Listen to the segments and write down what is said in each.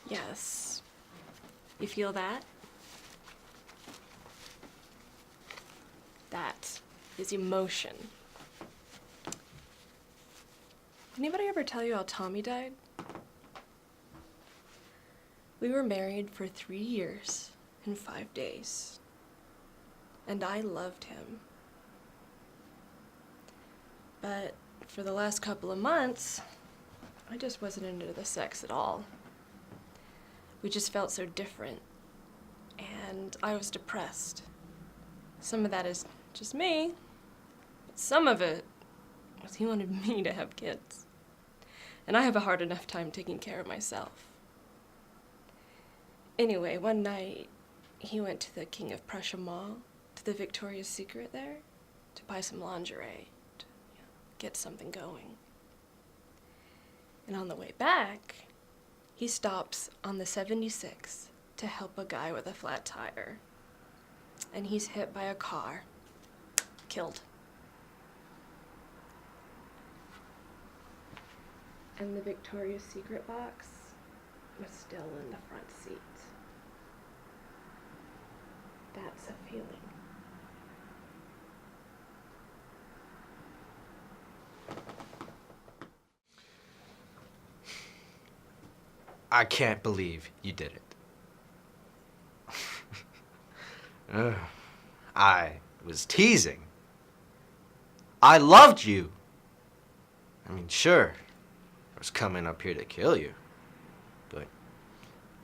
Yes. You feel that? That is emotion. Anybody ever tell you how Tommy died? We were married for 3 years and 5 days. And I loved him. But for the last couple of months, I just wasn't into the sex at all. We just felt so different. And I was depressed. Some of that is just me, but some of it was he wanted me to have kids. And I have a hard enough time taking care of myself. Anyway, one night, he went to the King of Prussia Mall, to the Victoria's Secret there, to buy some lingerie, to get something going. And on the way back, he stops on the 76 to help a guy with a flat tire. And he's hit by a car, killed. And the Victoria's Secret box was still in the front seat. That's a feeling. I can't believe you did it. I was teasing. I loved you. I mean, sure, I was coming up here to kill you. But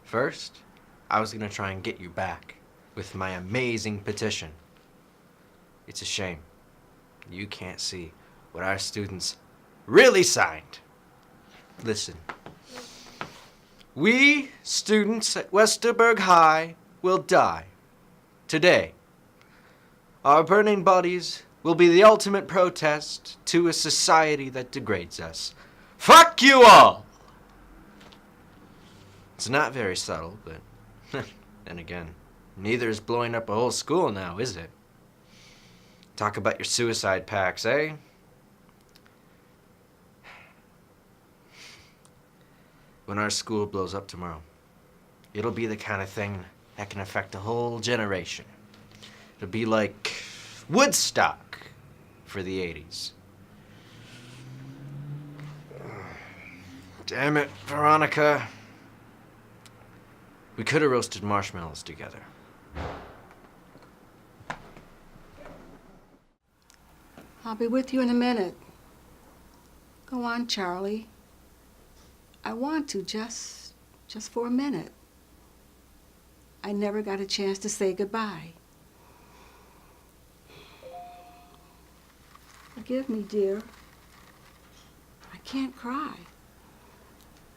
first, I was gonna try and get you back with my amazing petition. It's a shame you can't see what our students really signed. Listen. We, students at Westerberg High, will die. Today. Our burning bodies will be the ultimate protest to a society that degrades us. Fuck you all! It's not very subtle, but then again, neither is blowing up a whole school now, is it? Talk about your suicide pacts, eh? When our school blows up tomorrow, it'll be the kind of thing that can affect a whole generation. It'll be like Woodstock for the 80s. Damn it, Veronica. We could have roasted marshmallows together. I'll be with you in a minute. Go on, Charlie. I want to, just for a minute. I never got a chance to say goodbye. Forgive me, dear. I can't cry.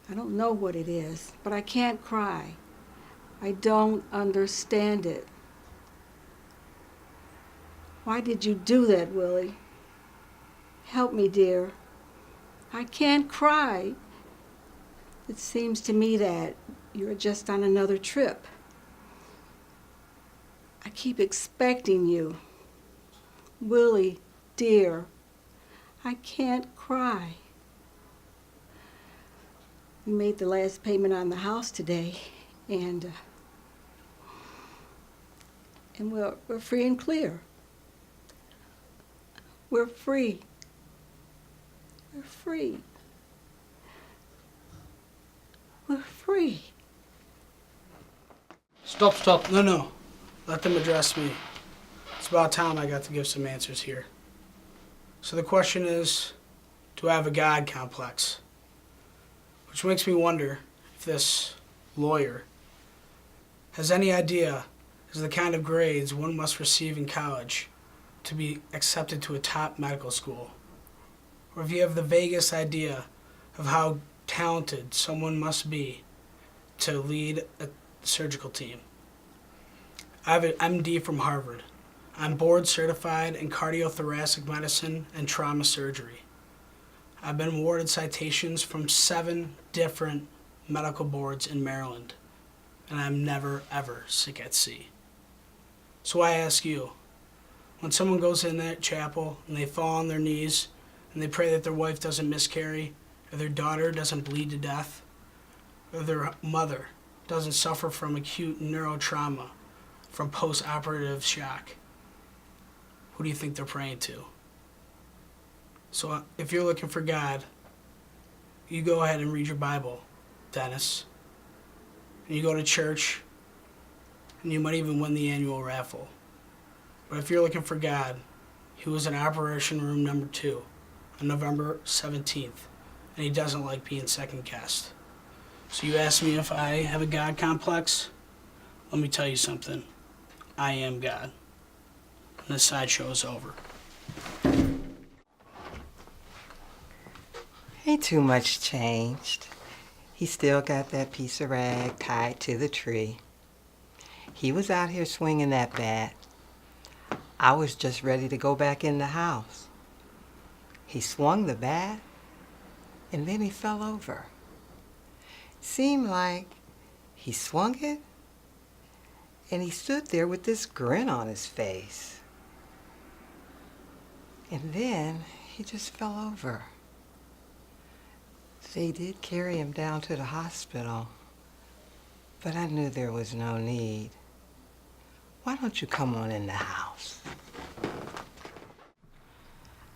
I don't know what it is, but I can't cry. I don't understand it. Why did you do that, Willie? Help me, dear. I can't cry. It seems to me that you're just on another trip. I keep expecting you. Willie, dear, I can't cry. We made the last payment on the house today, and we're free and clear. We're free. We're free. We're free. Stop. No. Let them address me. It's about time I got to give some answers here. So the question is, do I have a God complex? Which makes me wonder if this lawyer has any idea of the kind of grades one must receive in college to be accepted to a top medical school. Or if you have the vaguest idea of how talented someone must be to lead a surgical team. I have an MD from Harvard. I'm board certified in cardiothoracic medicine and trauma surgery. I've been awarded citations from 7 different medical boards in Maryland, and I'm never, ever sick at sea. So I ask you, when someone goes in that chapel and they fall on their knees and they pray that their wife doesn't miscarry or their daughter doesn't bleed to death, or their mother doesn't suffer from acute neurotrauma from post-operative shock, who do you think they're praying to? So if you're looking for God, you go ahead and read your Bible, Dennis. And you go to church, and you might even win the annual raffle. But if you're looking for God, he was in operation room number 2 on November 17th, and he doesn't like being second guessed. So you ask me if I have a God complex? Let me tell you something. I am God. And this sideshow is over. Ain't too much changed. He still got that piece of rag tied to the tree. He was out here swinging that bat. I was just ready to go back in the house. He swung the bat, and then he fell over. Seemed like he swung it, and he stood there with this grin on his face. And then he just fell over. They did carry him down to the hospital, but I knew there was no need. Why don't you come on in the house?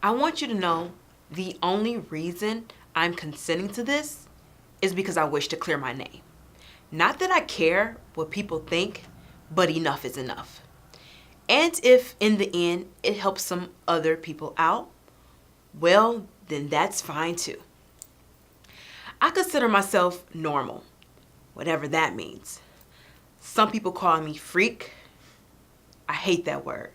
I want you to know the only reason I'm consenting to this is because I wish to clear my name. Not that I care what people think, but enough is enough. And if in the end it helps some other people out, well, then that's fine too. I consider myself normal, whatever that means. Some people call me freak. I hate that word.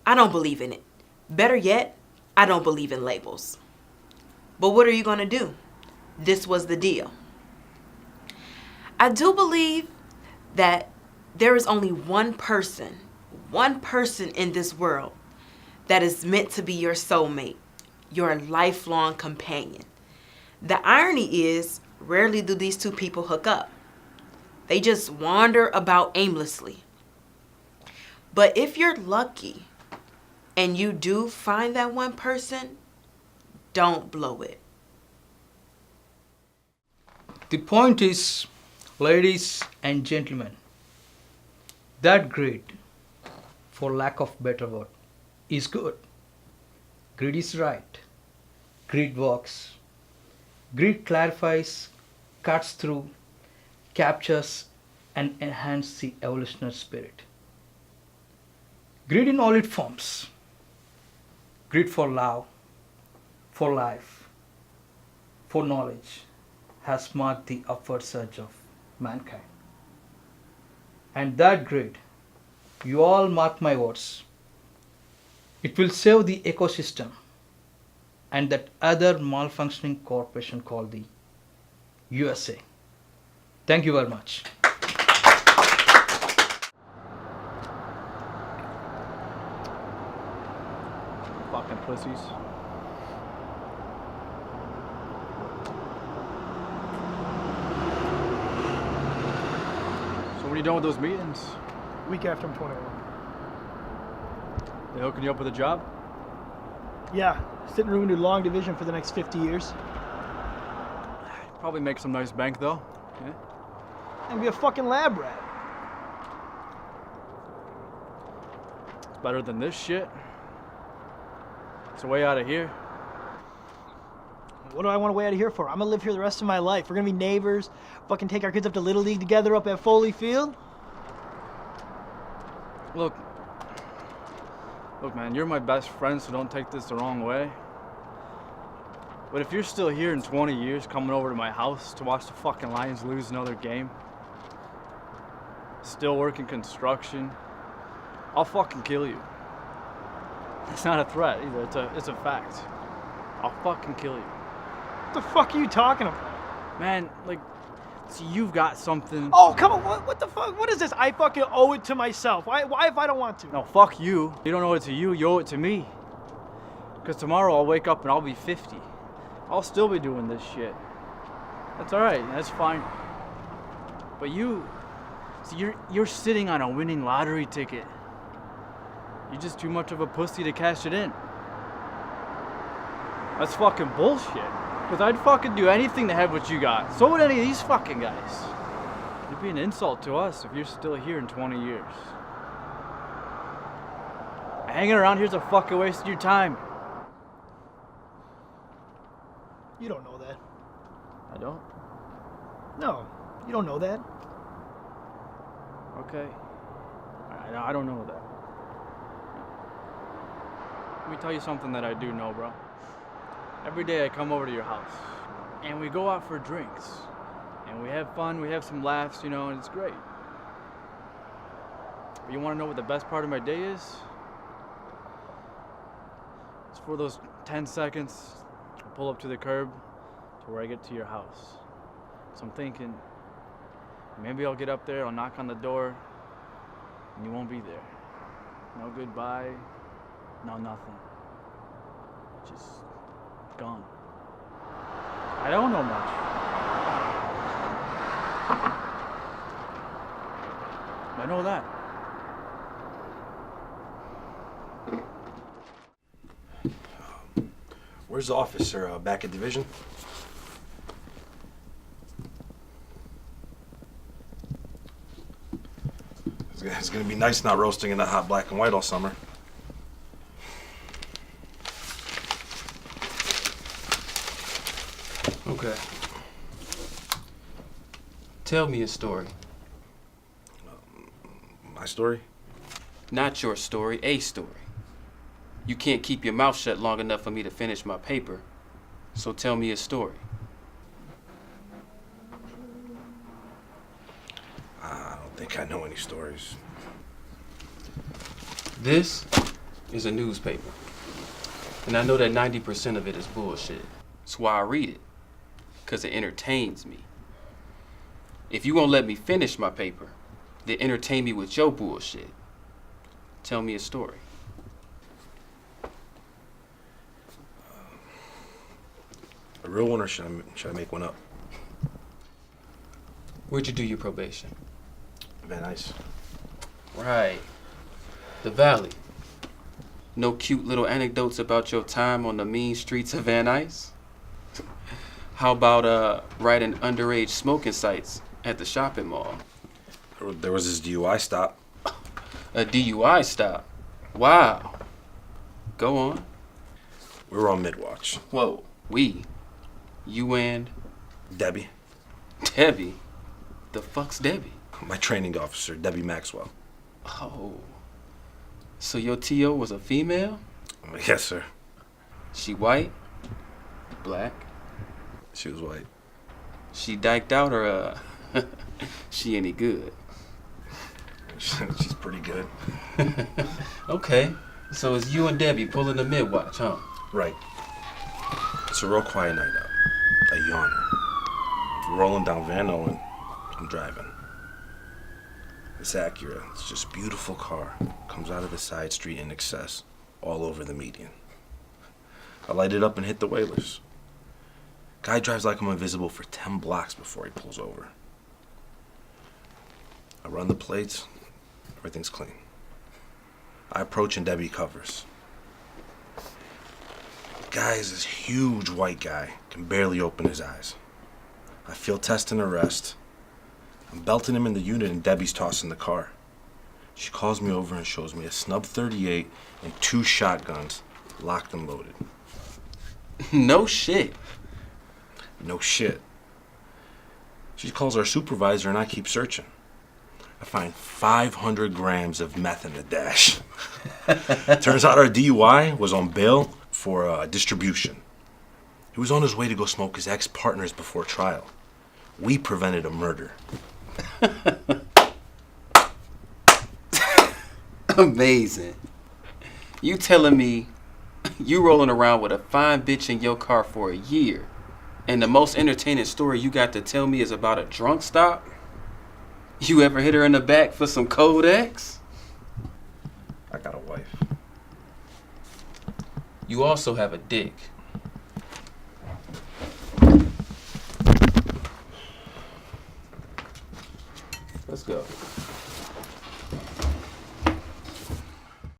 I don't believe in it. Better yet, I don't believe in labels. But what are you gonna do? This was the deal. I do believe that there is only one person in this world that is meant to be your soulmate, your lifelong companion. The irony is, rarely do these two people hook up. They just wander about aimlessly. But if you're lucky and you do find that one person, don't blow it. The point is, ladies and gentlemen, that greed, for lack of better word, is good. Greed is right. Greed works. Greed clarifies, cuts through, captures, and enhances the evolutionary spirit. Greed in all its forms. Greed for love, for life, for knowledge has marked the upward surge of mankind. And that greed, you all mark my words, it will save the ecosystem and that other malfunctioning corporation called the USA. Thank you very much. Fucking pussies. So when are you done with those meetings? Week after I'm 21. They hooking you up with a job? Yeah, sitting room into long division for the next 50 years. Probably make some nice bank though. Yeah. And be a fucking lab rat. It's better than this shit. It's a way out of here. What do I want to way out of here for? I'm gonna live here the rest of my life. We're gonna be neighbors, fucking take our kids up to Little League together up at Foley Field. Look, man, you're my best friend, so don't take this the wrong way. But if you're still here in 20 years coming over to my house to watch the fucking Lions lose another game, still working construction, I'll fucking kill you. It's not a threat either, it's a fact. I'll fucking kill you. What the fuck are you talking about? Man, like, so you've got something. Oh, come on, what the fuck? What is this? I fucking owe it to myself. Why if I don't want to? No, fuck you. You don't owe it to you, you owe it to me. Because tomorrow I'll wake up and I'll be 50. I'll still be doing this shit. That's alright, that's fine. But you're sitting on a winning lottery ticket. You're just too much of a pussy to cash it in. That's fucking bullshit. Because I'd fucking do anything to have what you got. So would any of these fucking guys. It'd be an insult to us if you're still here in 20 years. Hanging around here's a fucking waste of your time. You don't know that. I don't? No, you don't know that. Okay. I don't know that. Let me tell you something that I do know, bro. Every day I come over to your house, and we go out for drinks, and we have fun, we have some laughs, you know, and it's great. But you want to know what the best part of my day is? It's for those 10 seconds, I pull up to the curb to where I get to your house. So I'm thinking, maybe I'll get up there, I'll knock on the door, and you won't be there. No goodbye, no nothing. Just gone. I don't know much. I know that. Where's the officer? Back at division? It's gonna be nice not roasting in that hot black and white all summer. Okay. Tell me a story. My story? Not your story, a story. You can't keep your mouth shut long enough for me to finish my paper. So tell me a story. I don't think I know any stories. This is a newspaper. And I know that 90% of it is bullshit. That's why I read it. Because it entertains me. If you won't let me finish my paper, then entertain me with your bullshit. Tell me a story. A real one, or should I make one up? Where'd you do your probation? Van Nuys. Right. The Valley. No cute little anecdotes about your time on the mean streets of Van Nuys? How about writing underage smoking sites at the shopping mall? There was this DUI stop. A DUI stop? Wow. Go on. We were on mid-watch. Whoa. We? You and? Debbie. Debbie? The fuck's Debbie? My training officer, Debbie Maxwell. Oh. So your TO was a female? Yes, sir. She white? Black? She was white. She dyked out or she any good? She's pretty good. Okay. So it's you and Debbie pulling the mid-watch, huh? Right. It's a real quiet night out. A yawner. We're rolling down Van Owen. I'm driving. This Acura, it's just a beautiful car. Comes out of the side street in excess, all over the median. I light it up and hit the Whalers. Guy drives like I'm invisible for 10 blocks before he pulls over. I run the plates, everything's clean. I approach and Debbie covers. The guy is this huge white guy, can barely open his eyes. I feel test and arrest. I'm belting him in the unit and Debbie's tossing the car. She calls me over and shows me a snub 38 and 2 shotguns, locked and loaded. No shit. No shit. She calls our supervisor and I keep searching. I find 500 grams of meth in the dash. Turns out our DUI was on bail for distribution. He was on his way to go smoke his ex-partners before trial. We prevented a murder. Amazing. You telling me you rolling around with a fine bitch in your car for a year, and the most entertaining story you got to tell me is about a drunk stop? You ever hit her in the back for some Codex? I got a wife. You also have a dick.